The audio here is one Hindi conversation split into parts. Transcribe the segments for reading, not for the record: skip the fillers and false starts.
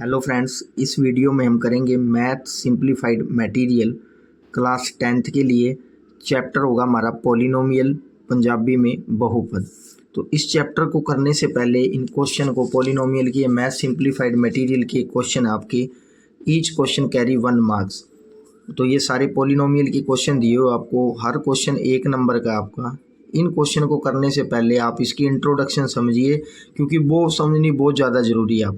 हेलो फ्रेंड्स, इस वीडियो में हम करेंगे math simplified material class 10th के लिए। चैप्टर होगा हमारा पॉलिनोमियल, पंजाबी में बहुपद। तो इस चैप्टर को करने से पहले इन क्वेश्चन को, पॉलिनोमियल के मैथ सिंप्लीफाइड मटेरियल के क्वेश्चन आपके ईच क्वेश्चन कैरी 1 मार्क्स। तो ये सारे पॉलिनोमियल के क्वेश्चन दिए हो आपको, हर क्वेश्चन 1 नंबर का आपका। इन क्वेश्चन को करने से पहले आप इसकी इंट्रोडक्शन समझिए, क्योंकि वो समझनी बहुत ज़्यादा ज़रूरी है।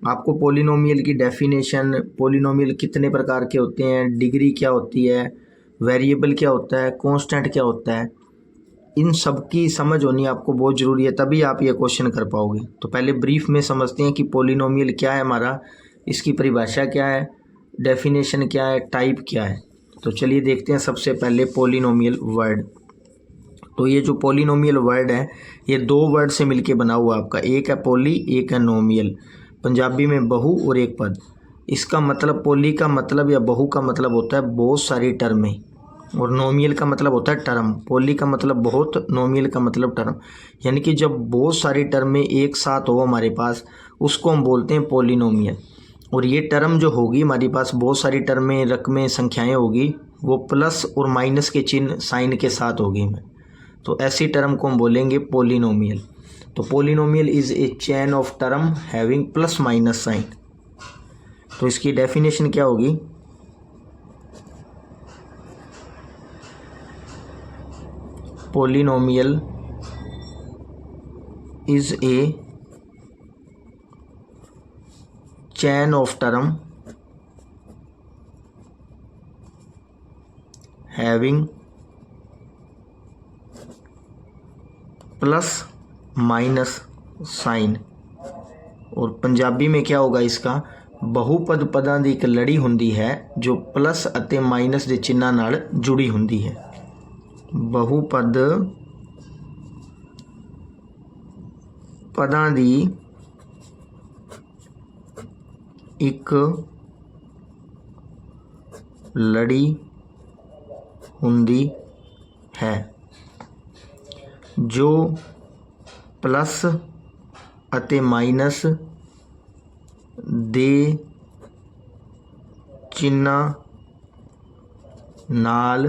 आपको पॉलिनोमियल की डेफिनेशन, पॉलिनोमियल कितने प्रकार के होते हैं, डिग्री क्या होती है, वेरिएबल क्या होता है, कांस्टेंट क्या होता है, इन सब की समझ होनी आपको बहुत ज़रूरी है, तभी आप ये क्वेश्चन कर पाओगे। तो पहले ब्रीफ में समझते हैं कि पॉलिनोमियल क्या है हमारा, इसकी परिभाषा क्या है, डेफिनेशन क्या है, टाइप क्या है। तो चलिए देखते हैं सबसे पहले पॉलिनोमियल वर्ड। तो ये जो पॉलिनोमियल वर्ड है, ये 2 वर्ड से मिलके बना हुआ आपका, एक है पॉली, एक है नोमियल। पंजाबी में बहु और एक पद। इसका मतलब, पॉली का मतलब या बहु का मतलब होता है बहुत सारी टर्में, और नोमियल का मतलब होता है टर्म। पॉली का मतलब बहुत, नोमियल का मतलब टर्म। यानी कि जब बहुत सारी टर्में एक साथ हो हमारे पास, उसको हम बोलते हैं पॉलिनोमियल। और ये टर्म जो होगी हमारे पास, बहुत सारी टर्में, रकमें, संख्याएं होगी, वो प्लस और माइनस के चिन्ह, साइन के साथ होगी। तो ऐसी टर्म को हम बोलेंगे पॉलिनोमियल। तो polynomial is a chain of term having plus minus sign. तो इसकी डेफिनेशन क्या होगी, polynomial is a chain of term having plus minus sign. और पंजाबी में क्या होगा इसका, बहुपद पदां ਦੀ ਇੱਕ ਲੜੀ ਹੁੰਦੀ ਹੈ ਜੋ ਪਲਸ ਅਤੇ ਮਾਈਨਸ ਦੇ ਚਿੰਨ੍ਹਾਂ ਨਾਲ ਜੁੜੀ ਹੁੰਦੀ ਹੈ। बहुपद ਪਦਾਂ ਦੀ ਇੱਕ ਲੜੀ ਹੁੰਦੀ ਹੈ ਜੋ प्लस ਅਤੇ ਮਾਈਨਸ ਦੇ ਚਿੰਨ੍ਹਾਂ ਨਾਲ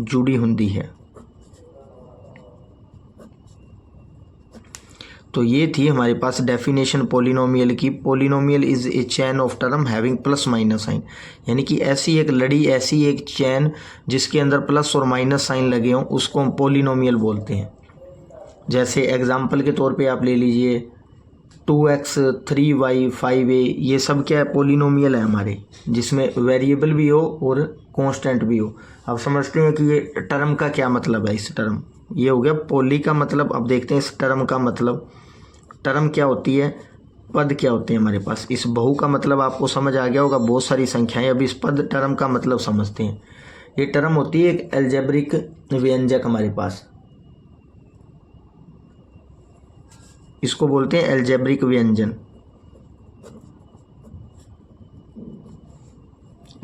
जुड़ी ਹੁੰਦੀ है। तो ये थी हमारे पास डेफिनेशन पॉलिनोमियल की। Polynomial is a chain of term having plus minus sign. यानी कि ऐसी एक लड़ी, ऐसी एक चैन जिसके अंदर प्लस और माइनस साइन लगे हों, उसको हम पॉलिनोमियल बोलते हैं। जैसे एग्जाम्पल के तौर पे आप ले लीजिए 2x 3y 5a, ये सब क्या है, पॉलिनोमियल है हमारे, जिसमें वेरिएबल भी हो और कांस्टेंट भी हो। अब समझते हैं कि ये टर्म का क्या मतलब है। इस टर्म, ये हो गया पॉली का मतलब। अब देखते हैं इस टर्म का मतलब। टर्म क्या होती है, पद क्या होते हैं हमारे पास। इस बहु का मतलब आपको समझ आ गया होगा, बहुत सारी संख्याएं। अब इस पद टर्म का मतलब समझते हैं। ये टर्म होती है एक एल्जेब्रिक व्यंजक हमारे पास, इसको बोलते हैं एल्जेब्रिक व्यंजन,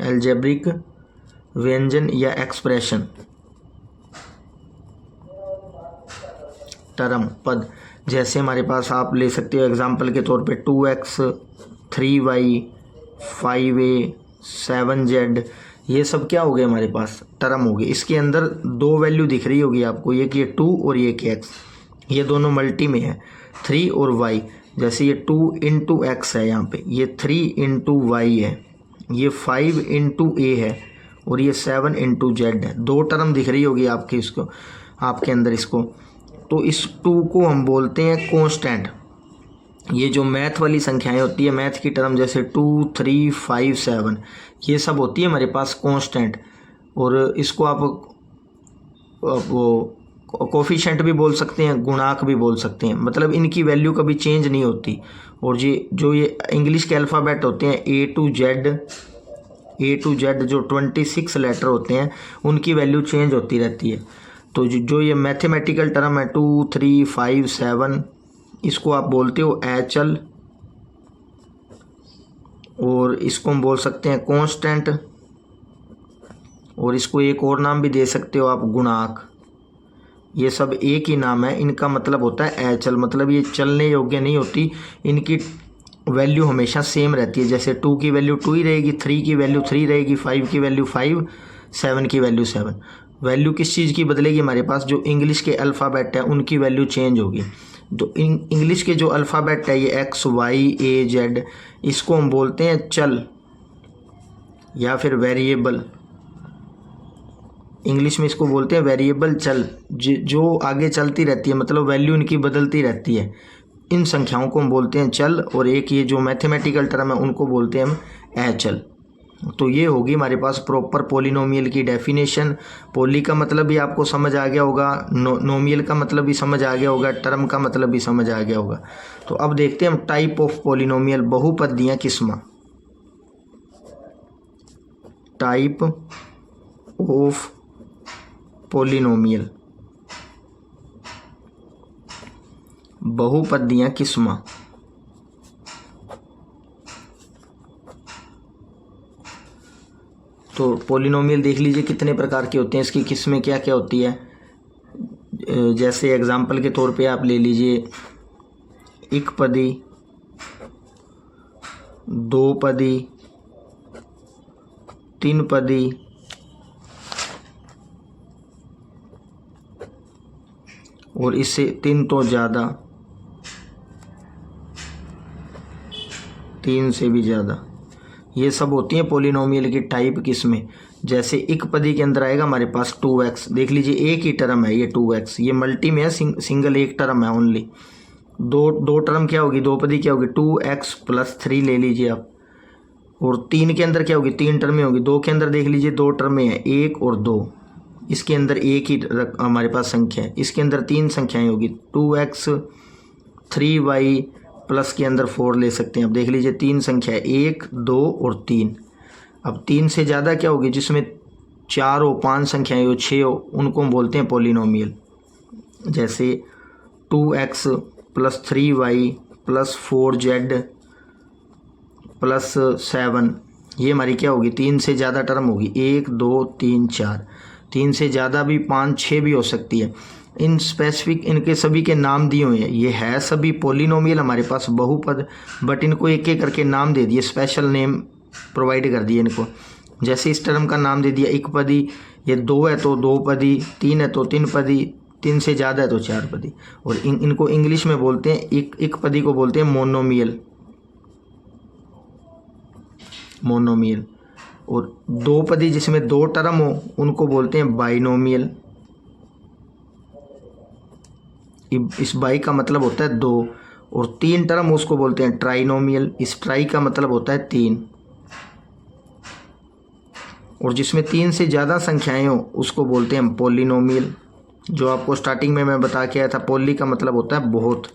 एल्जेब्रिक व्यंजन या एक्सप्रेशन। टर्म, पद, जैसे हमारे पास आप ले सकते हो एग्जाम्पल के तौर पे 2x 3y 5a 7z, ये सब क्या हो गए हमारे पास, टर्म हो गए। इसके अंदर 2 वैल्यू दिख रही होगी आपको, एक ये 2 और एक x, ये दोनों मल्टी में है, 3 और y। जैसे ये 2 इंटू एक्स है, यहाँ पे ये 3 इंटू वाई है, ये 5 इंटू a है, और ये 7 इंटू जेड है। 2 टर्म दिख रही होगी आपकी, इसको, आपके अंदर इसको। तो इस 2 को हम बोलते हैं कांस्टेंट। ये जो मैथ वाली संख्याएं होती है, मैथ की टर्म, जैसे 2 3 5 7, ये सब होती है हमारे पास कांस्टेंट। और इसको आप वो कोफिशिएंट भी बोल सकते हैं, गुणांक भी बोल सकते हैं। मतलब इनकी वैल्यू कभी चेंज नहीं होती। और ये जो ये इंग्लिश के अल्फ़ाबेट होते हैं, ए टू जेड जो 26 लेटर होते हैं, उनकी वैल्यू चेंज होती रहती है। तो जो ये मैथमेटिकल टर्म है 2 3 5 7, इसको आप बोलते हो एचएल, और इसको हम बोल सकते हैं कांस्टेंट, और इसको एक और नाम भी दे सकते हो आप, गुणांक। ये सब एक ही नाम है, इनका मतलब होता है एचएल, मतलब ये चलने योग्य नहीं होती, इनकी वैल्यू हमेशा सेम रहती है। जैसे 2 की वैल्यू 2 ही रहेगी, 3 की वैल्यू 3 रहेगी, 5 की वैल्यू 5, 7 की वैल्यू 7। वैल्यू किस चीज़ की बदलेगी हमारे पास? जो इंग्लिश के अल्फ़ाबेट है उनकी वैल्यू चेंज होगी। तो इंग्लिश के जो अल्फ़ाबेट है ये एक्स वाई ए जेड, इसको हम बोलते हैं चल या फिर वेरिएबल। इंग्लिश में इसको बोलते हैं वेरिएबल चल, जो आगे चलती रहती है, मतलब वैल्यू इनकी बदलती रहती है। इन संख्याओं को हम बोलते हैं चल, और एक ये जो मैथमेटिकल टर्म है उनको बोलते हैं हम अचल। तो ये होगी हमारे पास प्रॉपर पोलिनोमियल की डेफिनेशन। पोली का मतलब भी आपको समझ आ गया होगा, नोमियल का मतलब भी समझ आ गया होगा, टर्म का मतलब भी समझ आ गया होगा। तो अब देखते हैं हम टाइप ऑफ पोलिनोमियल, बहुपदियाँ किस्म। टाइप ऑफ पोलिनोमियल, बहुपदियाँ किस्म। तो पोलिनोमियल देख लीजिए कितने प्रकार के होते हैं, इसकी किस्में क्या क्या होती है। जैसे एग्जाम्पल के तौर पे आप ले लीजिए एकपदी, दोपदी, तीनपदी, और इससे 3 तो ज़्यादा, 3 से भी ज़्यादा, ये सब होती हैं पोलिनोमियल की टाइप किस्में। जैसे एकपदी के अंदर आएगा हमारे पास 2x, देख लीजिए एक ही टर्म है ये 2x, ये मल्टी में है, सिंगल एक टर्म है ओनली। दो टर्म क्या होगी, दोपदी क्या होगी, 2x + 3 ले लीजिए आप। और 3 के अंदर क्या होगी, 3 टर्में होगी। 2 के अंदर देख लीजिए 2 टर्में हैं, 1 और 2। इसके अंदर एक ही हमारे पास संख्या है, इसके अंदर 3 संख्याएं होगी, 2x 3y प्लस के अंदर 4 ले सकते हैं। अब देख लीजिए 3 संख्या है, 1 2 और 3। अब 3 से ज़्यादा क्या होगी, जिसमें 4 हो, 5 संख्याएं हो, 6 हो, उनको हम बोलते हैं पोलिनोमियल। जैसे 2x + 3y + 4z + 7, ये हमारी क्या होगी, 3 से ज़्यादा टर्म होगी, 1 2 3 4। 3 से ज़्यादा भी 5 6 भी हो सकती है। इन स्पेसिफिक इनके सभी के नाम दिए हुए हैं, ये है सभी पोलिनोमियल हमारे पास बहुपद, बट इनको एक एक करके नाम दे दिए, स्पेशल नेम प्रोवाइड कर दिए इनको। जैसे इस टर्म का नाम दे दिया एकपदी, ये 2 है तो दोपदी, 3 है तो तीनपदी, 3 से ज़्यादा है तो 4पदी। और इनको इंग्लिश में बोलते हैं, एकपदी को बोलते हैं मोनोमियल, मोनोमियल। और दोपदी जिसमें 2 टर्म हो उनको बोलते हैं बाइनोमियल। इस बाई का मतलब होता है 2, और 3 टर्म उसको बोलते हैं ट्राइनोमियल। इस ट्राई का मतलब होता है 3, और जिसमें 3 से ज़्यादा संख्याएं हो उसको बोलते हैं पोलिनोमियल। जो आपको स्टार्टिंग में मैं बता के आया था, पोली का मतलब होता है बहुत,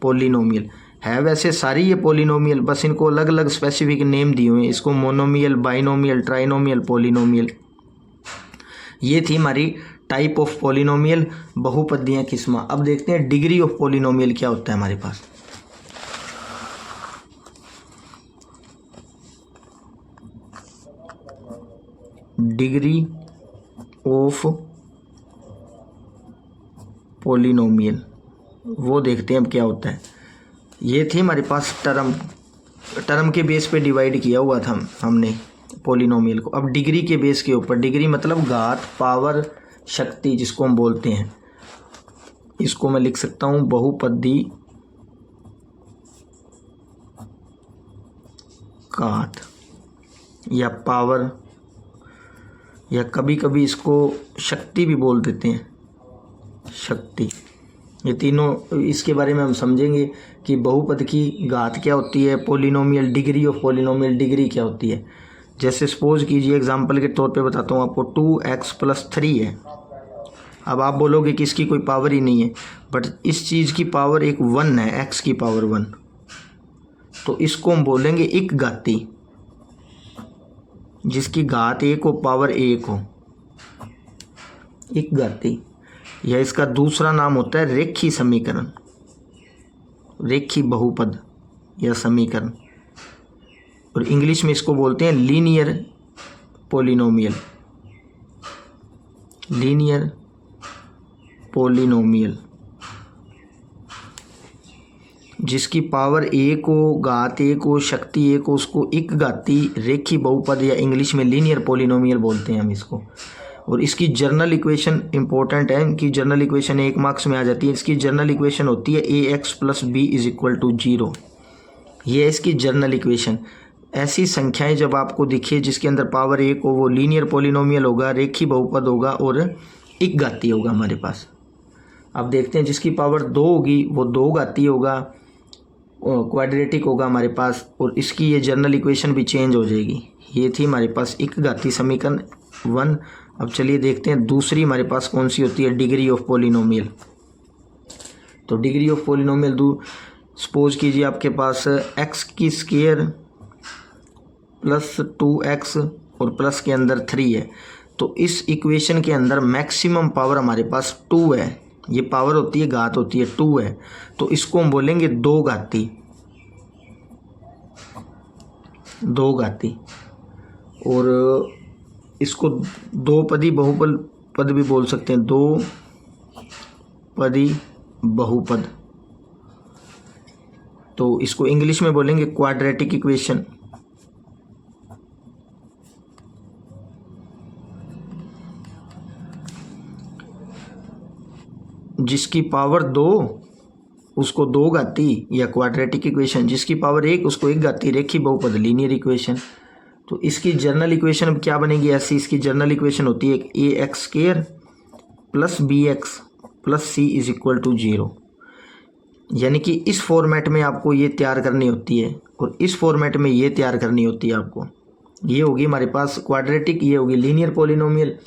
पोलिनोमियल है वैसे सारी ये पोलिनोमियल, बस इनको अलग अलग स्पेसिफिक नेम दिए हुए हैं। इसको मोनोमियल, बाइनोमियल, ट्राइनोमियल, पोलिनोमियल। ये थी हमारी टाइप ऑफ पोलिनोमियल, बहुपदियाँ किस्म। अब देखते हैं डिग्री ऑफ पोलिनोमियल क्या होता है हमारे पास। डिग्री ऑफ पोलिनोमियल वो देखते हैं अब क्या होता है। ये थी हमारे पास टर्म के बेस पे डिवाइड किया हुआ था हमने पोलिनोमियल को। अब डिग्री के बेस के ऊपर, डिग्री मतलब घात, पावर, शक्ति जिसको हम बोलते हैं, इसको मैं लिख सकता हूँ बहुपदी घात या पावर, या कभी कभी इसको शक्ति भी बोल देते हैं, शक्ति। ये तीनों इसके बारे में हम समझेंगे कि बहुपद की घात क्या होती है, polynomial, degree of polynomial degree क्या होती है। जैसे सपोज कीजिए एग्जांपल के तौर पे बताता हूँ आपको, 2x + 3 है। अब आप बोलोगे कि इसकी कोई पावर ही नहीं है, बट इस चीज़ की पावर एक 1 है, x की पावर 1, तो इसको हम बोलेंगे एक घाती, जिसकी घात 1 हो, पावर 1 हो, एक घाती। या इसका दूसरा नाम होता है रेखी समीकरण, रेखी बहुपद या समीकरण, और इंग्लिश में इसको बोलते हैं लीनियर पोलिनोमियल, लीनियर पोलिनोमियल। जिसकी पावर एक हो, घात एक हो, शक्ति एक हो, उसको एक घाती रेखी बहुपद या इंग्लिश में लीनियर पॉलिनोमियल बोलते हैं हम इसको। और इसकी जर्नल इक्वेशन इंपॉर्टेंट है, इनकी जर्नल इक्वेशन 1 मार्क्स में आ जाती है। इसकी जर्नल इक्वेशन होती है ax plus b is equal to 0। ये है इसकी जर्नल इक्वेशन। ऐसी संख्याएं जब आपको दिखे जिसके अंदर पावर एक हो, वो लीनियर पॉलिनोमियल होगा, रेखी बहुपद होगा और एक घाती होगा हमारे पास। अब देखते हैं, जिसकी पावर 2 होगी वो 2 घाती होगा, क्वाड्रेटिक होगा हमारे पास, और इसकी ये जर्नल इक्वेशन भी चेंज हो जाएगी। ये थी हमारे पास एक घाती समीकरण 1। अब चलिए देखते हैं दूसरी हमारे पास कौन सी होती है, डिग्री ऑफ पॉलिनोमियल। तो डिग्री ऑफ पॉलिनोमियल सपोज कीजिए आपके पास x की स्क्वायर प्लस 2x और प्लस के अंदर 3 है। तो इस इक्वेशन के अंदर मैक्सिमम पावर हमारे पास 2 है। ये पावर होती है, घात होती है 2 है, तो इसको हम बोलेंगे 2 घाती। और इसको 2 पदी बहुपद भी बोल सकते हैं, 2 पदी बहुपद। तो इसको इंग्लिश में बोलेंगे क्वाड्रेटिक इक्वेशन। जिसकी पावर 2 उसको 2 घाती या क्वाड्रेटिक इक्वेशन, जिसकी पावर 1 उसको 1 घाती रेखी बहुपद लीनियर इक्वेशन। तो इसकी जर्नल इक्वेशन अब क्या बनेगी, ऐसी इसकी जर्नल इक्वेशन होती है ax square plus bx plus c is equal to 0। यानी कि इस फॉर्मेट में आपको ये तैयार करनी होती है और इस फॉर्मेट में ये तैयार करनी होती है आपको। ये होगी हमारे पास क्वाड्रेटिक, ये होगी लीनियर पॉलिनोमियल।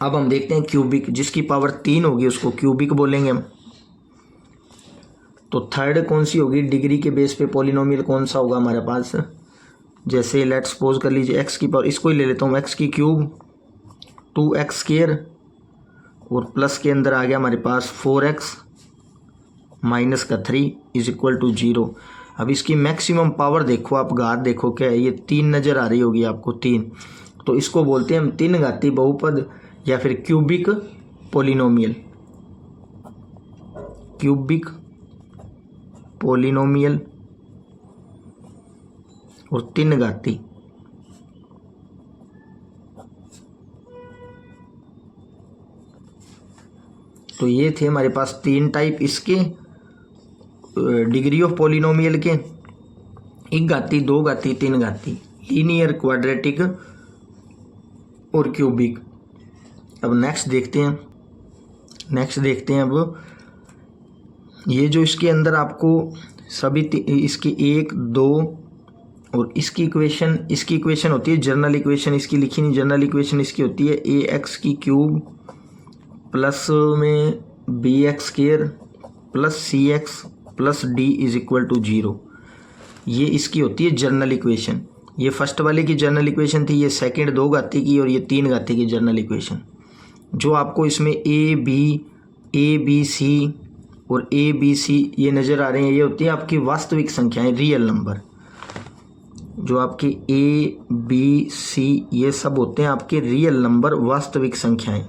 अब हम देखते हैं क्यूबिक, जिसकी पावर 3 होगी उसको क्यूबिक बोलेंगे हम। तो थर्ड कौन सी होगी, डिग्री के बेस पे पॉलिनोमियल कौन सा होगा हमारे पास। जैसे लेट सपोज कर लीजिए x की पावर, इसको ही ले लेता हूँ, x की क्यूब 2x स्क्वायर और प्लस के अंदर आ गया हमारे पास 4x माइनस का 3 इज इक्वल टू 0। अब इसकी मैक्सिमम पावर देखो आप, घात देखो क्या है, ये 3 नज़र आ रही होगी आपको, 3। तो इसको बोलते हैं हम 3 घाती बहुपद या फिर क्यूबिक पॉलिनोमियल। क्यूबिक पॉलिनोमियल और 3 घाती। तो ये थे हमारे पास 3 टाइप इसके डिग्री ऑफ पॉलिनोमियल के, 1 घाती, 2 घाती, 3 घाती, लीनियर, क्वाड्रेटिक और क्यूबिक। अब नेक्स्ट देखते हैं अब ये जो इसके अंदर आपको सभी इसकी 1, 2 और इसकी इक्वेशन होती है जर्नल इक्वेशन, इसकी लिखी नहीं, जर्नल इक्वेशन इसकी होती है ax की क्यूब प्लस में bx square plus cx plus d is equal to 0। ये इसकी होती है जर्नल इक्वेशन। ये फर्स्ट वाले की जर्नल इक्वेशन थी, ये सेकंड 2 घाती की और ये 3 घाती की जर्नल इक्वेशन। जो आपको इसमें a b c और a b c ये नज़र आ रहे हैं, ये होती है आपकी वास्तविक संख्याएं, रियल नंबर। जो आपकी a b c ये सब होते हैं आपके रियल नंबर, वास्तविक संख्याएं।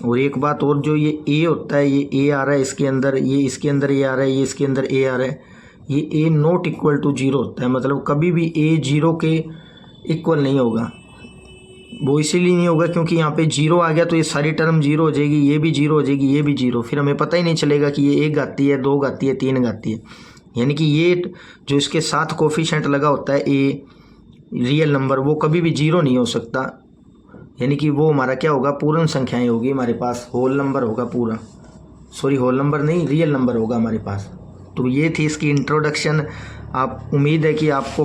और एक बात और, जो ये a होता है, ये a आ रहा है इसके अंदर, ये इसके अंदर a आ रहा है, ये इसके अंदर a आ रहा है, ये a नॉट इक्वल टू 0 होता है। मतलब कभी भी a 0 के इक्वल नहीं होगा। वो इसीलिए नहीं होगा क्योंकि यहाँ पे 0 आ गया तो ये सारी टर्म 0 हो जाएगी, ये भी 0 हो जाएगी, ये भी 0, फिर हमें पता ही नहीं चलेगा कि ये 1 घाती है, 2 घाती है, 3 घाती है। यानी कि ये जो इसके साथ कोफिशिएंट लगा होता है a रियल नंबर, वो कभी भी 0 नहीं हो सकता। यानी कि वो हमारा क्या होगा, पूर्ण संख्याएं होगी हमारे पास, होल नंबर होगा पूरा, सॉरी होल नंबर नहीं, रियल नंबर होगा हमारे पास। तो ये थी इसकी इंट्रोडक्शन। आप उम्मीद है कि आपको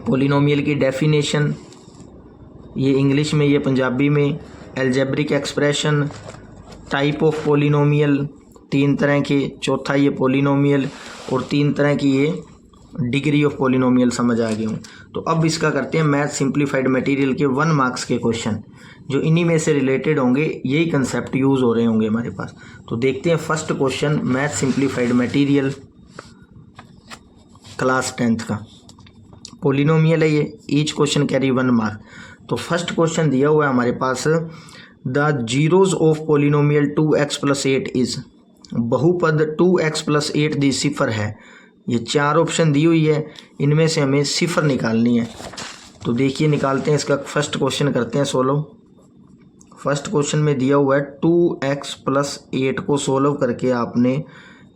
पॉलिनोमियल की डेफिनेशन, ये इंग्लिश में, ये पंजाबी में, algebraic expression, type of polynomial 3 तरह के, चौथा ये पॉलिनोमियल और 3 तरह की ये डिग्री ऑफ पॉलिनोमियल समझ आ गए हूँ। तो अब इसका करते हैं मैथ सिंप्लीफाइड मटेरियल के 1 मार्क्स के क्वेश्चन, जो इन्हीं में से रिलेटेड होंगे, यही कंसेप्ट यूज़ हो रहे होंगे हमारे पास। तो देखते हैं first question math simplified material class 10th का पॉलिनोमियल है ये, ईच क्वेश्चन कैरी 1 मार्क। तो फर्स्ट क्वेश्चन दिया हुआ है हमारे पास, the zeros of polynomial 2x + 8 is. बहुपद 2x + 8 दी सिफर है। ये 4 ऑप्शन दी हुई है, इनमें से हमें सिफर निकालनी है। तो देखिए निकालते हैं, इसका फर्स्ट क्वेश्चन करते हैं सोल्व। फर्स्ट क्वेश्चन में दिया हुआ है 2x + 8 को सोल्व करके आपने,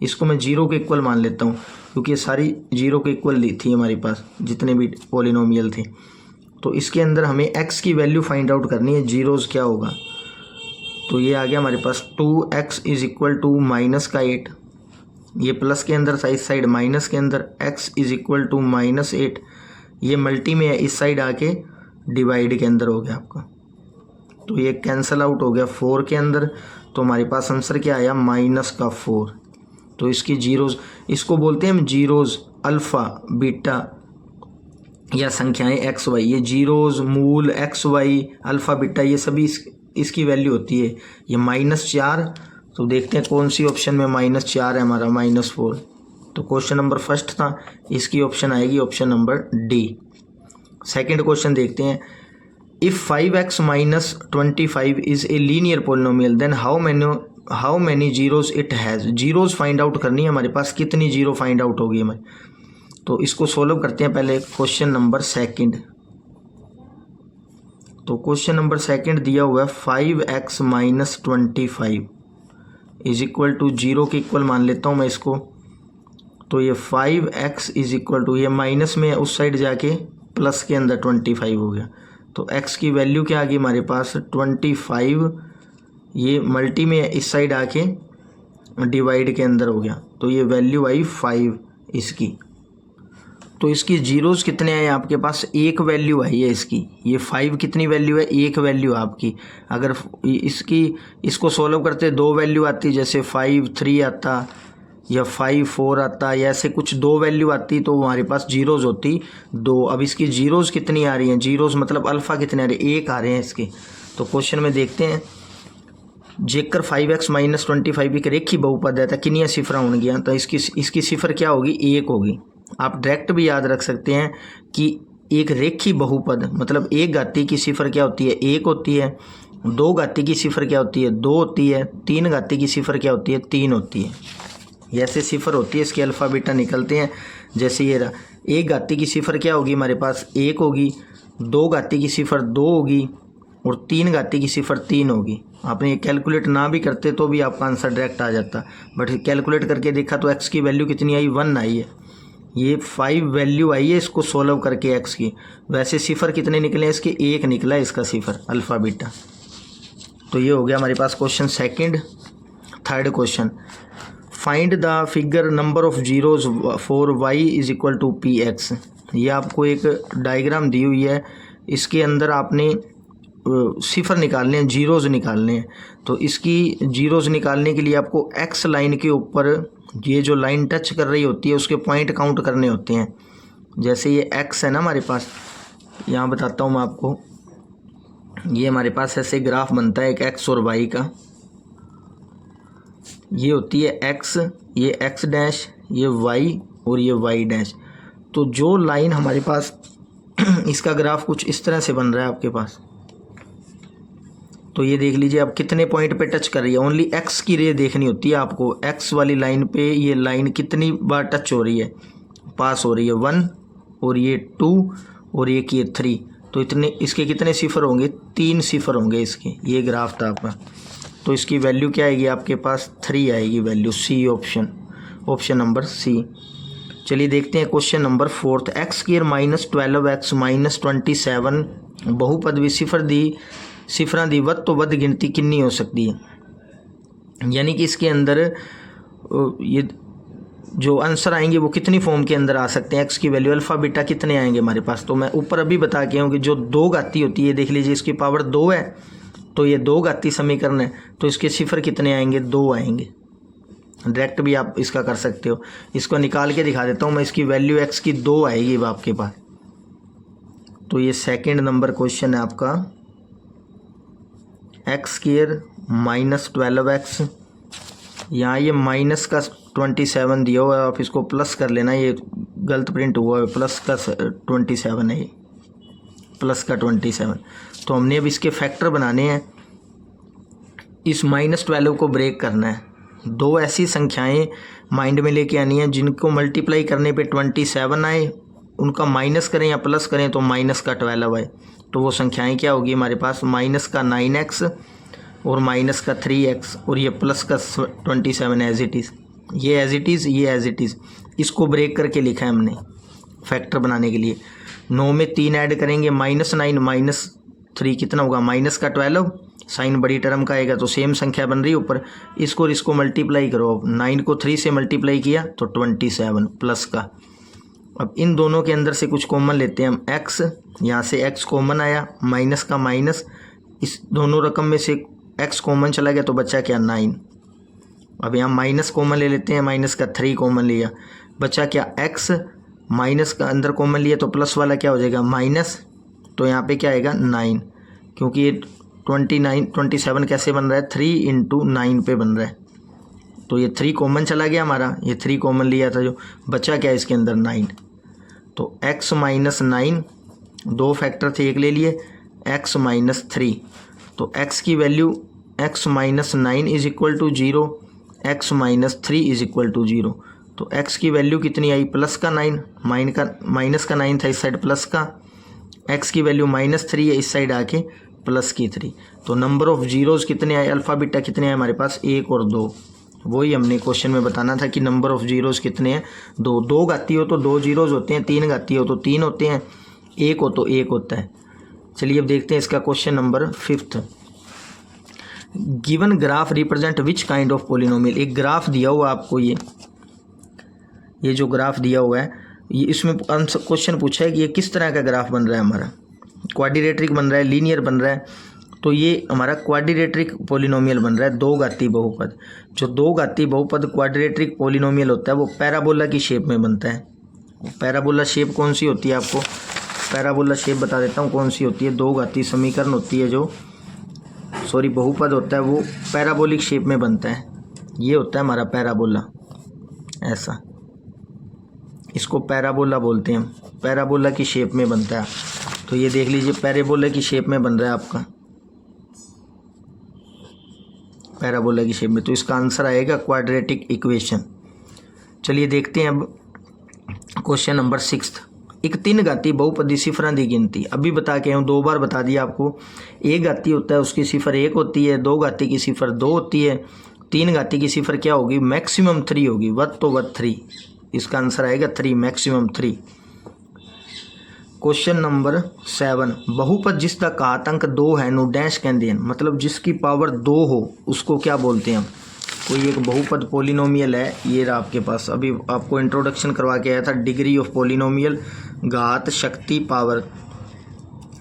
इसको मैं 0 के इक्वल मान लेता हूँ क्योंकि ये सारी 0 के इक्वल ली थी हमारे पास जितने भी पॉलिनोमियल थे। तो इसके अंदर हमें x की वैल्यू फाइंड आउट करनी है, जीरोज़ क्या होगा। तो ये आ गया हमारे पास 2x = माइनस का 8, ये प्लस के अंदर इस साइड माइनस के अंदर x = -8, ये मल्टी में है इस साइड आके डिवाइड के अंदर हो गया आपका। तो ये कैंसल आउट हो गया 4 के अंदर। तो हमारे पास आंसर क्या आया, -4। तो इसकी जीरोज़, इसको बोलते हैं हम जीरोज़, अल्फ़ा बीटा या संख्याएं x y, ये जीरोज़, मूल x y, अल्फ़ा बीटा, ये सभी इसकी वैल्यू होती है। ये -4, तो देखते हैं कौन सी ऑप्शन में -4 है हमारा, -4। तो क्वेश्चन नंबर फर्स्ट था, इसकी ऑप्शन आएगी option number D. Second question देखते हैं, if 5x - 25 is a linear polynomial then how many zeros it has. Zeros find out करनी है हमारे पास, कितनी जीरो फाइंड आउट होगी हमें। तो इसको सोल्व करते हैं पहले क्वेश्चन नंबर सेकंड। तो क्वेश्चन नंबर सेकंड दिया हुआ है 5x - 25 = 0 के इक्वल मान लेता हूँ मैं इसको। तो ये 5x = ये माइनस में उस साइड जाके प्लस के अंदर 25 हो गया। तो x की वैल्यू क्या आ गई हमारे पास, 25, ये मल्टी में इस साइड आके डिवाइड के अंदर हो गया। तो ये वैल्यू आई 5 इसकी। तो इसकी जीरोज़ कितने आए आपके पास, एक वैल्यू आई है इसकी। ये 5 कितनी वैल्यू है, एक वैल्यू आपकी। अगर इसको सोल्व करते 2 वैल्यू आती, जैसे 5 3 आता या 5 4 आता, या ऐसे कुछ 2 वैल्यू आती तो हमारे पास जीरोज़ होती 2। अब इसकी जीरोज़ कितनी आ रही हैं, जीरोज़ मतलब अल्फ़ा कितने आ रहे हैं, 1 आ रहे हैं इसके। तो क्वेश्चन में देखते हैं, जेकर 5x - 25 एक रेखी बहुपद है तो कितनी सिफरा होंगी। तो इसकी सिफर क्या होगी, 1 होगी। आप डायरेक्ट भी याद रख सकते हैं कि एक रेखी बहुपद मतलब एक घाती की सिफर क्या होती है, 1 होती है। 2 घाती की सिफर क्या होती है, 2 होती है। 3 घाती की सिफर क्या होती है, 3 होती है। ऐसे सिफर होती है, इसके अल्फ़ा बीटा निकलते हैं। जैसे ये रहा, 1 घाती की सिफर क्या होगी हमारे पास, 1 होगी। 2 घाती की सिफर 2 होगी और 3 घाती की सिफर 3 होगी। आपने ये कैलकुलेट ना भी करते तो भी आपका आंसर डायरेक्ट आ जाता, बट कैलकुलेट करके देखा तो x की वैल्यू कितनी आई, 1 आई है। ये 5 वैल्यू आई है इसको सोल्व करके x की। वैसे सिफर कितने निकले हैं इसके, 1 निकला है इसका सिफर, अल्फ़ा बीटा। तो ये हो गया हमारे पास question second. Third question, find the figure number of zeros for y = px। ये आपको एक डायग्राम दी हुई है, इसके अंदर आपने सिफर निकालने हैं, जीरोज़ निकालने हैं। तो इसकी जीरोज़ निकालने के लिए आपको x लाइन के ऊपर ये जो लाइन टच कर रही होती है उसके पॉइंट काउंट करने होते हैं। जैसे ये x है ना हमारे पास, यहाँ बताता हूँ मैं आपको। ये हमारे पास ऐसे ग्राफ बनता है एक x और y का। ये होती है x, ये x डैश, ये y और ये y डैश। तो जो लाइन हमारे पास इसका ग्राफ कुछ इस तरह से बन रहा है आपके पास। तो ये देख लीजिए अब कितने पॉइंट पे टच कर रही है, ओनली x की रे देखनी होती है आपको। x वाली लाइन पे ये लाइन कितनी बार टच हो रही है, पास हो रही है, 1 और ये 2 और एक ये 3। तो इतने इसके कितने सिफर होंगे, 3 सिफर होंगे इसके। ये ग्राफ था आपका। तो इसकी वैल्यू क्या आएगी आपके पास, 3 आएगी value, C option, option number C. चलिए देखते हैं question number fourth, x² - 12x - 27 बहुपद भी सिफरा दी वध तो वध गिनती कितनी हो सकती है। यानी कि इसके अंदर ये जो आंसर आएंगे वो कितनी फॉर्म के अंदर आ सकते हैं, x की वैल्यू अल्फ़ा बीटा कितने आएंगे हमारे पास। तो मैं ऊपर अभी बता के हूँ कि जो 2 घाती होती है, देख लीजिए इसकी पावर 2 है, तो ये 2 घाती समीकरण है, तो इसके सिफर कितने आएंगे, 2 आएंगे। डायरेक्ट भी आप इसका कर सकते हो, इसको निकाल के दिखा देता हूँ मैं। इसकी वैल्यू x की 2 आएगी आपके पास। तो ये सेकंड नंबर क्वेश्चन है आपका, x² - 12x, यहाँ ये माइनस का 27 दिया हुआ है, आप इसको प्लस कर लेना, ये गलत प्रिंट हुआ है, प्लस का 27 है, ये प्लस का 27। तो हमने अब इसके फैक्टर बनाने हैं, इस -12 को ब्रेक करना है। दो ऐसी संख्याएं माइंड में लेके आनी है जिनको मल्टीप्लाई करने पे 27 आए, उनका माइनस करें या प्लस करें तो माइनस का 12 आए। तो वो संख्याएं क्या होगी हमारे पास, माइनस का 9x और माइनस का 3x और ये प्लस का 27 एज इट इज़। ये एज इट इज़, ये एज इट इज़, इसको ब्रेक करके लिखा है हमने फैक्टर बनाने के लिए। 9 में 3 ऐड करेंगे, -9 -3 कितना होगा, माइनस का 12, साइन बड़ी टर्म का आएगा तो सेम संख्या बन रही है ऊपर। इसको और इसको मल्टीप्लाई करो, 9 को 3 से मल्टीप्लाई किया तो 27 प्लस का। अब इन दोनों के अंदर से कुछ कॉमन लेते हैं हम, x, यहाँ से x कॉमन आया, माइनस का माइनस, इस दोनों रकम में से x कॉमन चला गया तो बचा क्या, 9। अब यहाँ माइनस कॉमन ले लेते हैं, माइनस का 3 कॉमन लिया, बचा क्या x, माइनस का अंदर कॉमन लिया तो प्लस वाला क्या हो जाएगा माइनस, तो यहाँ पे क्या आएगा 9, क्योंकि ये 27 कैसे बन रहा है, 3 × 9 पे बन रहा है। तो ये 3 कॉमन चला गया हमारा, ये 3 कॉमन लिया था जो, बचा क्या इसके अंदर 9। तो x - 9, दो फैक्टर थे, एक ले लिए, x - 3, तो x की value x - 9 is equal to 0, x - 3 is equal to 0। तो x की वैल्यू कितनी आई, प्लस का 9, माइनस का 9 था इस साइड प्लस का, x की वैल्यू -3 है इस साइड आके प्लस की 3। तो नंबर ऑफ जीरोज़ कितने आए, अल्फ़ा बीटा कितने आए हमारे पास, 1 और 2। वही हमने क्वेश्चन में बताना था कि नंबर ऑफ जीरोज़ कितने हैं, 2। 2 घाती हो तो 2 जीरोज़ होते हैं, 3 घाती हो तो 3 होते हैं, 1 हो तो 1 होता है। चलिए अब देखते हैं इसका question number 5। Given graph represent which kind of polynomial. एक ग्राफ दिया हुआ आपको, ये जो ग्राफ दिया हुआ है, ये इसमें क्वेश्चन पूछा है कि ये किस तरह का ग्राफ बन रहा है हमारा, क्वाड्रिलेटरिक बन रहा है, लीनियर बन रहा है। तो ये हमारा क्वाड्रिलेटरिक पोलिनोमियल बन रहा है, दो घाती बहुपद। जो दो घाती बहुपद क्वाड्रिलेटरिक पोलिनोमियल होता है वो पैराबोला की शेप में बनता है। पैराबोला शेप कौन सी होती है, आपको पैराबोला शेप बता देता हूँ कौन सी होती है। दो घाती समीकरण होती है जो, सॉरी बहुपद होता है, वो पैराबोलिक शेप में बनता है। ये होता है हमारा पैराबोला, ऐसा, इसको पैराबोला बोलते हैं हम, पैराबोला की शेप में बनता है। तो ये देख लीजिए पैराबोला की शेप में बन रहा है आपका, पैराबोला की शेप में। तो इसका आंसर आएगा क्वाड्रेटिक इक्वेशन। चलिए देखते हैं अब क्वेश्चन नंबर 6। एक 3 घाती बहुपदी सिफरा दी गिनती, अभी बता के हूँ, 2 बार बता दिया आपको। 1 घाती होता है उसकी सिफर 1 होती है, 2 घाती की सिफर 2 होती है, 3 घाती की सिफर क्या होगी, मैक्सिमम 3 होगी, वध तो वध 3। इसका आंसर आएगा 3, मैक्सिमम 3। क्वेश्चन नंबर 7, बहुपद जिसका घातांक 2 है नु डैश कहते हैं, मतलब जिसकी पावर 2 हो उसको क्या बोलते हैं हम। कोई एक बहुपद पोलिनोमियल है, ये रहा आपके पास, अभी आपको इंट्रोडक्शन करवा के आया था, डिग्री ऑफ पोलिनोमियल, घात, शक्ति, पावर।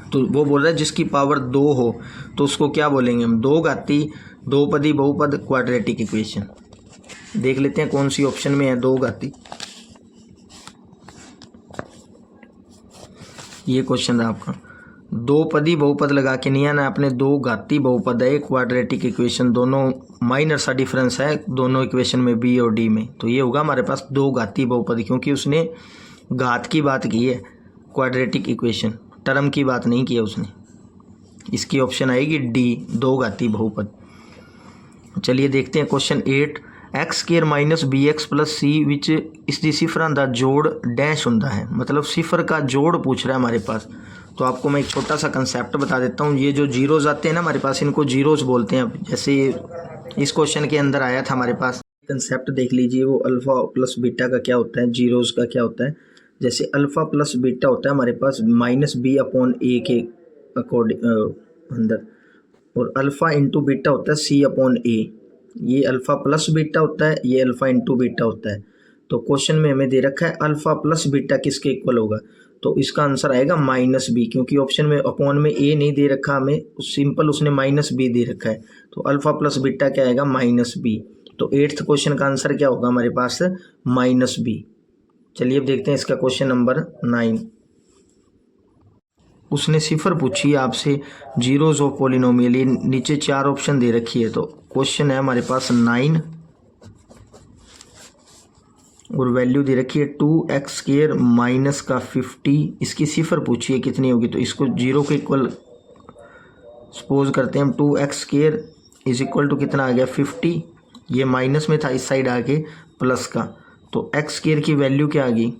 तो वो बोल रहा है जिसकी पावर 2 हो तो उसको क्या बोलेंगे हम, दो घाती दो पदी बहुपद क्वाड्रेटिक इक्वेशन। देख लेते हैं कौन सी ऑप्शन में है दो घाती। ये क्वेश्चन है आपका, दो पदी बहुपद लगा के नहीं आना आपने, दो घाती बहुपद है क्वाड्रेटिक इक्वेशन, दोनों माइनर सा डिफरेंस है दोनों इक्वेशन में, बी और डी में। तो ये होगा हमारे पास दो घाती बहुपद, क्योंकि उसने घात की बात की है, क्वाड्रेटिक इक्वेशन टर्म की बात नहीं की है उसने। इसकी ऑप्शन आएगी डी, दो घाती बहुपद। चलिए देखते हैं question 8, x square minus b x plus c which is the सिफर दा जोड़ डैश होता है, मतलब सिफर का जोड़ पूछ रहा है हमारे पास। तो आपको मैं एक छोटा सा कंसेप्ट बता देता हूँ। ये जो जीरोज़ आते हैं ना हमारे पास, इनको जीरोज़ बोलते हैं। अब जैसे इस क्वेश्चन के अंदर आया था हमारे पास, कंसेप्ट देख लीजिए, वो अल्फ़ा प्लस बीटा का क्या होता है, जीरोज़ का क्या होता है। जैसे अल्फ़ा प्लस बीटा होता है हमारे पास -b/a के अकॉर्डिंग अंदर, और अल्फ़ा इंटू बीटा होता है c/a। ये अल्फ़ा प्लस बीटा होता है, ये अल्फ़ा इंटू बीटा होता है। तो क्वेश्चन में हमें दे रखा है अल्फ़ा प्लस बीटा किसके इक्वल होगा, तो इसका आंसर आएगा -b, क्योंकि ऑप्शन में अपॉन में a नहीं दे रखा हमें, सिंपल उसने -b दे रखा है। तो अल्फ़ा प्लस बीटा क्या आएगा, -b। तो 8th क्वेश्चन का आंसर क्या होगा हमारे पास, -b। चलिए अब देखते हैं इसका क्वेश्चन नंबर 9। उसने सिफर पूछी आपसे, जीरोज ऑफ पोलिनोमियल, ये नीचे 4 ऑप्शन दे रखी है। तो क्वेश्चन है हमारे पास 9 और वैल्यू दे रखी है 2x² माइनस का 50। इसकी सिफर पूछी है कितनी होगी, तो इसको 0 के इक्वल सपोज करते हैं हम। 2x² इज इक्वल टू कितना आ गया 50, ये माइनस में था, इस साइड आके प्लस का, तो एक्स स्क्वायर की वैल्यू क्या आ गई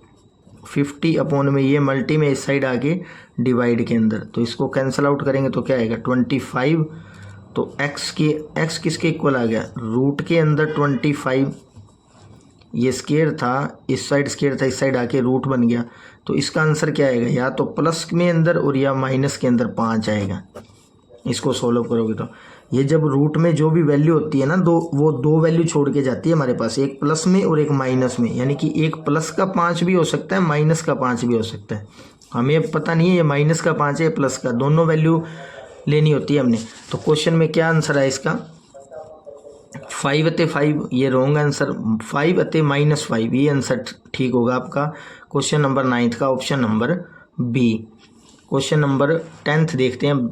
50 अपॉन में ये मल्टी में इस साइड आके डिवाइड के अंदर, तो इसको कैंसिल आउट करेंगे तो क्या आएगा 25। तो एक्स किसके इक्वल आ गया रूट के अंदर 25, ये स्क्वायर था, इस साइड स्क्वायर था, इस साइड आके रूट बन गया। तो इसका आंसर क्या आएगा, या तो प्लस में अंदर और या माइनस के अंदर 5 आएगा। इसको सॉल्व करोगे तो ये जब रूट में जो भी वैल्यू होती है ना वो दो वैल्यू छोड़ के जाती है हमारे पास, एक प्लस में और एक माइनस में, यानी कि एक प्लस का 5 भी हो सकता है, माइनस का 5 भी हो सकता है। हमें पता नहीं है ये माइनस का 5 है या प्लस का, दोनों वैल्यू लेनी होती है हमने। तो क्वेश्चन में क्या आंसर है इसका 5/5, ये रॉन्ग आंसर, 5/-5 ये आंसर ठीक होगा आपका क्वेश्चन नंबर 9 का, option number B. Question number 10 देखते हैं।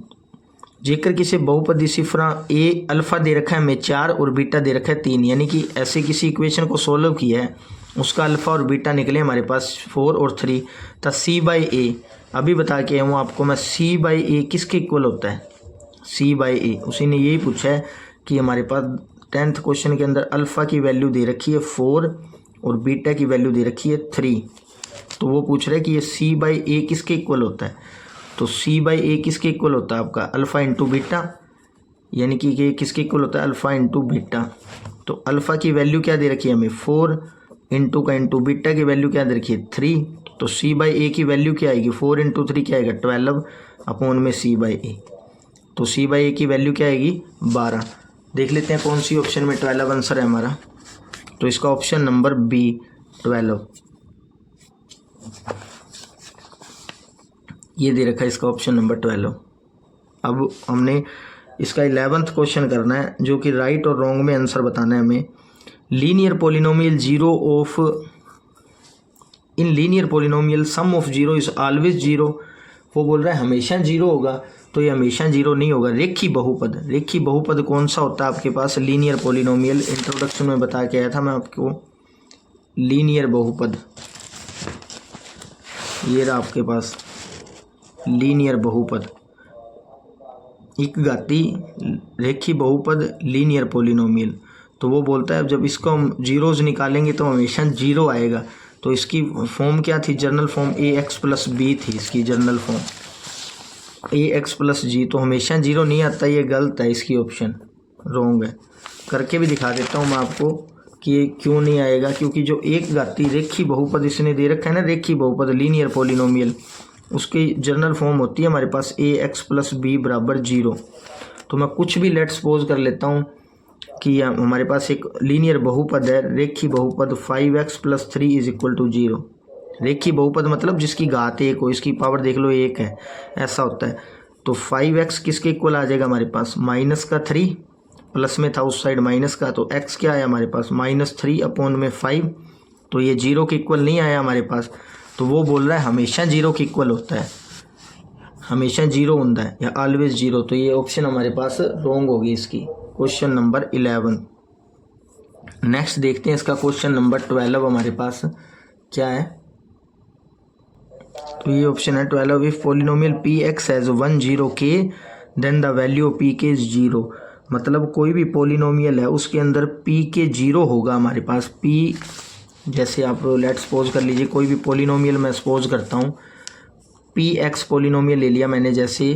जेकर किसी बहुपदी सिफरा ए अल्फा दे रखा है हमें 4 और बीटा दे रखा है 3, यानी कि ऐसे किसी इक्वेशन को सोल्व किया है, उसका अल्फा और बीटा निकले हमारे पास 4 और 3, तो C/A अभी बता के हूँ आपको मैं, C/A किसके इक्वल होता है C/A, उसी ने यही पूछा है कि हमारे पास 10th क्वेश्चन के अंदर अल्फ़ा की वैल्यू दे रखी है 4 और बीटा की वैल्यू दे रखी है 3, तो वो पूछ रहा है कि ये C/A किसके इक्वल होता है। तो C/A किसके इक्वल होता है आपका अल्फ़ा इंटू बीटा, यानी कि ये किसके इक्वल होता है अल्फ़ा इंटू बीटा। तो अल्फ़ा की वैल्यू क्या दे रखी है हमें 4 इंटू का इंटू बीटा की वैल्यू क्या दे रखी है 3, तो C/A की वैल्यू क्या आएगी 4 इंटू 3 क्या आएगा 12 अपॉन में C/A, तो C/A की वैल्यू क्या आएगी 12। देख लेते हैं कौन सी ऑप्शन में 12 आंसर है हमारा, तो इसका ऑप्शन नंबर बी 12 ये दे रखा है, इसका ऑप्शन नंबर 12। अब हमने इसका 11th क्वेश्चन करना है, जो कि राइट और रॉन्ग में आंसर बताना है हमें। Linear polynomial in linear polynomial sum of zero is always zero, वो बोल रहा है हमेशा जीरो होगा, तो ये हमेशा जीरो नहीं होगा। रेखी बहुपद कौन सा होता है आपके पास लीनियर पोलिनोमियल, इंट्रोडक्शन में बता के आया था मैं आपको। लीनियर बहुपद ये रहा आपके पास लीनियर बहुपद, एक घाती रेखी बहुपद लीनियर पोलिनोमियल। तो वो बोलता है जब इसको हम जीरोज निकालेंगे तो हमेशा जीरो आएगा। तो इसकी फॉर्म क्या थी, जर्नल फॉर्म ax+b थी इसकी जर्नल फॉर्म, ax+g, तो हमेशा जीरो नहीं आता, ये गलत है, इसकी ऑप्शन रॉन्ग है। करके भी दिखा देता हूँ मैं आपको कि ये क्यों नहीं आएगा, क्योंकि जो एक घाती रेखी बहुपद इसने दे रखा है ना, रेखी बहुपद लीनियर पोलिनोमियल, उसकी जर्नल फॉर्म होती है हमारे पास ax+b = 0। तो मैं कुछ भी लेट सपोज कर लेता हूँ कि हमारे पास एक लीनियर बहुपद है, रेखी बहुपद 5x + 3 = 0। रेखी बहुपद मतलब जिसकी घात 1 हो, इसकी पावर देख लो 1 है, ऐसा होता है। तो 5x किसके इक्वल आ जाएगा हमारे पास -3, प्लस में था उस साइड माइनस का, तो x क्या आया हमारे पास -3 अपॉन में 5, तो ये 0 के इक्वल नहीं आया हमारे पास। तो वो बोल रहा है हमेशा 0 के इक्वल होता है, हमेशा 0 होता है या ऑलवेज 0, तो ये ऑप्शन हमारे पास रॉन्ग होगी इसकी, क्वेश्चन नंबर 11। नेक्स्ट देखते हैं इसका क्वेश्चन नंबर 12 हमारे पास क्या है। तो ये ऑप्शन है 12, if polynomial px has 1 0 k then the value of pk is 0। मतलब कोई भी पोलिनोमियल है उसके अंदर pk 0 होगा हमारे पास। p जैसे आप लेट सपोज कर लीजिए कोई भी पोलिनोमियल मैं सपोज करता हूँ, px पोलिनोमियल ले लिया मैंने, जैसे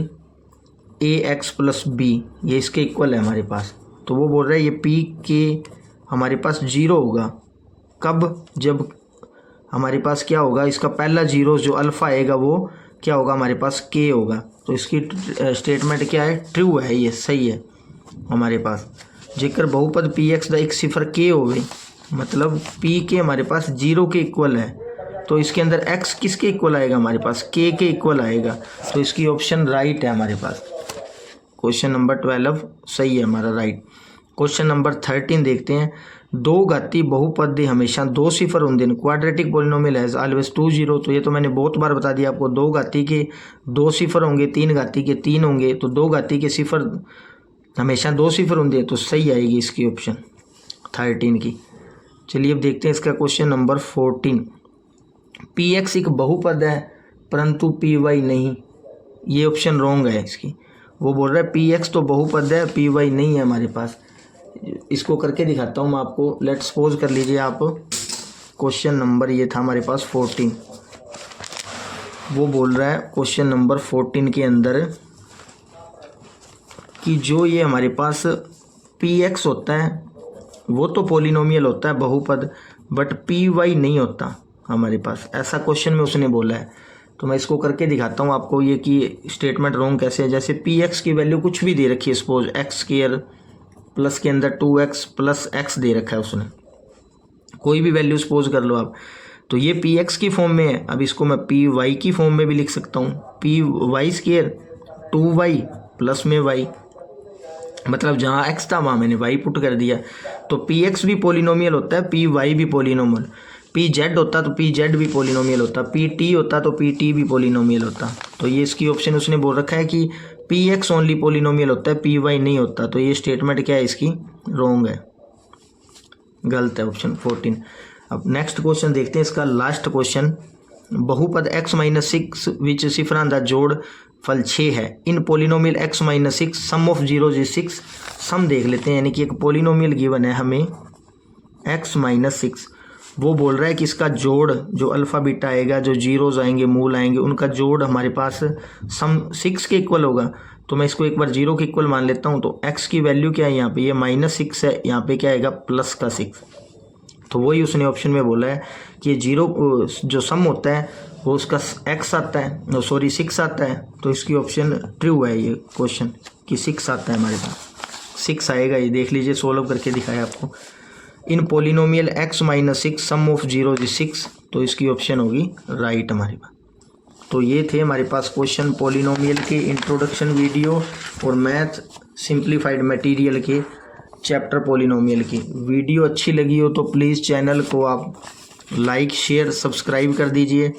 ax+b ये इसके इक्वल है हमारे पास। तो वो बोल रहा है ये pk हमारे पास 0 होगा कब, जब हमारे पास क्या होगा, इसका पहला जीरो जो अल्फ़ा आएगा वो क्या होगा हमारे पास k होगा। तो इसकी स्टेटमेंट क्या है, ट्रू है, ये सही है हमारे पास। जेकर बहुपद px द एक सिफर k होवे, मतलब pk हमारे पास 0 के इक्वल है, तो इसके अंदर x किसके इक्वल आएगा हमारे पास k के इक्वल आएगा। तो इसकी ऑप्शन राइट है हमारे पास, क्वेश्चन नंबर 12 सही है हमारा राइट। क्वेश्चन नंबर 13 देखते हैं। दो घाती बहुपद हमेशा 2 सिफर होंगे, क्वाड्रेटिक पोलिनोमियल हैज ऑलवेज 2 0। तो ये तो मैंने बहुत बार बता दिया आपको, 2 घाती के 2 सिफर होंगे, 3 घाती के 3 होंगे, तो 2 घाती के सिफर हमेशा 2 सिफर होंगे, तो सही आएगी इसकी ऑप्शन 13 की। चलिए अब देखते हैं इसका क्वेश्चन नंबर 14। px एक बहुपद है परंतु py नहीं, ये ऑप्शन रॉन्ग है इसकी। वो बोल रहा है px तो बहुपद है py नहीं है हमारे पास। इसको करके दिखाता हूँ मैं आपको। लेट्स सपोज कर लीजिए आप, क्वेश्चन नंबर ये था हमारे पास 14। वो बोल रहा है क्वेश्चन नंबर 14 के अंदर कि जो ये हमारे पास पी एक्स होता है वो तो पॉलिनोमियल होता है बहुपद, बट पी वाई नहीं होता हमारे पास, ऐसा क्वेश्चन में उसने बोला है। तो मैं इसको करके दिखाता हूँ आपको ये कि स्टेटमेंट रॉन्ग कैसे है। जैसे पी एक्स की वैल्यू कुछ भी दे रखी है, सपोज एक्स स्क्वायर प्लस के अंदर 2x प्लस एक्स दे रखा है उसने, कोई भी वैल्यू सपोज कर लो आप, तो ये पी एक्स की फॉर्म में है। अब इसको मैं पी वाई की फॉर्म में भी लिख सकता हूँ, p y square 2y plus में y, मतलब जहाँ x था वहाँ मैंने y पुट कर दिया। तो पी एक्स भी पॉलिनोमियल होता है, पी वाई भी पॉलिनोमियल, पी जेड होता तो पी जेड भी पॉलिनोमियल होता, पी टी होता तो पी टी भी पॉलिनोमियल होता। तो ये इसकी ऑप्शन उसने बोल रखा है कि पी एक्स ओनली पॉलिनोमियल होता है, पी वाई नहीं होता। तो ये स्टेटमेंट क्या है इसकी, रॉन्ग है, गलत है ऑप्शन 14। अब नेक्स्ट क्वेश्चन देखते हैं, इसका लास्ट क्वेश्चन। बहुपद x माइनस 6 विच सिफरान द जोड़ फल 6 है, in polynomial x minus 6 sum of 0 is 6। Sum देख लेते हैं, यानी कि एक पोलिनोमियल गिवन है हमें x माइनस 6, वो बोल रहा है कि इसका जोड़ जो अल्फ़ा बीटा आएगा, जो जीरोज आएंगे, मूल आएंगे, उनका जोड़ हमारे पास सम 6 के इक्वल होगा। तो मैं इसको एक बार 0 के इक्वल मान लेता हूँ। तो x की वैल्यू क्या है यहाँ पे, ये -6 है, यहाँ पे क्या आएगा प्लस का 6। तो वही उसने ऑप्शन में बोला है कि 0 जो सम होता है वो उसका x आता है, सॉरी 6 आता है। तो इसकी ऑप्शन ट्रू है ये क्वेश्चन कि 6 आता है हमारे पास, 6 आएगा। ये देख लीजिए, सोल्व करके दिखाया आपको। In polynomial x minus 6 sum of 0 is 6, तो इसकी ऑप्शन होगी राइट हमारे पास। तो ये थे हमारे पास क्वेश्चन पॉलिनोमियल के इंट्रोडक्शन वीडियो और मैथ सिंप्लीफाइड मटेरियल के चैप्टर पॉलिनोमियल की। वीडियो अच्छी लगी हो तो प्लीज़ चैनल को आप लाइक शेयर सब्सक्राइब कर दीजिए।